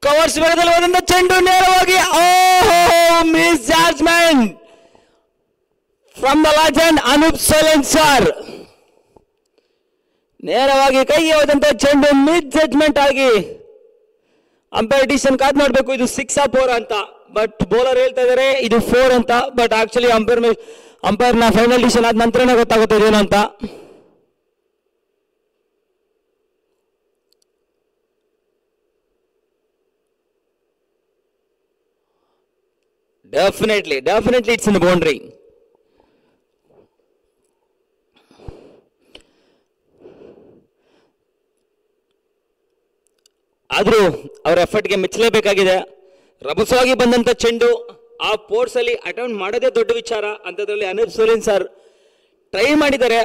Covers ವೇಗದಲ್ಲಿ ಹೋದಂತ ಚೆಂಡು ನೇರವಾಗಿ misjudgement from the legend Anoop ಸೋಲೆನ್ ಸರ್. ನೇರವಾಗಿ ಕೈಗೆ ಹೋದಂತ ಚೆಂಡು ಮಿಸ್ ಜಡ್ಜ್ಮೆಂಟ್ ಆಗಿ ಅಂಪೈರ್ ಡಿಸಿಷನ್ ಕಾದ್ ನೋಡ್ಬೇಕು ಇದು 6 or 4 ಅಂತ. ಬಟ್ ಬೌಲರ್ ಹೇಳ್ತಾ ಇದಾರೆ ಇದು 4 ಅಂತ. ಬಟ್ ಆಕ್ಚುಲಿ ಅಂಪೈರ್ನ ಫೈನಲ್ ಡಿಸಿಷನ್ ಆದ ನಂತರನೇ ಗೊತ್ತಾಗುತ್ತೆ ಇದೇನು ಅಂತ. Definitely it's in the boundary. ಆದ್ರೂ ಅವರ ಎಫರ್ಟ್ಗೆ ಮೆಚ್ಚಲೇಬೇಕಾಗಿದೆ. ರಭಸವಾಗಿ ಬಂದಂತ ಚೆಂಡು ಆ ಫೋರ್ಸ್ ಅಲ್ಲಿ ಅಟೆಂಪ್ಟ್ ಮಾಡೋದೇ ದೊಡ್ಡ ವಿಚಾರ. ಅಂತದ್ರಲ್ಲಿ ಅನೂಪ್ ಸೋಲೆನ್ ಸರ್ ಟ್ರೈ ಮಾಡಿದ್ದಾರೆ.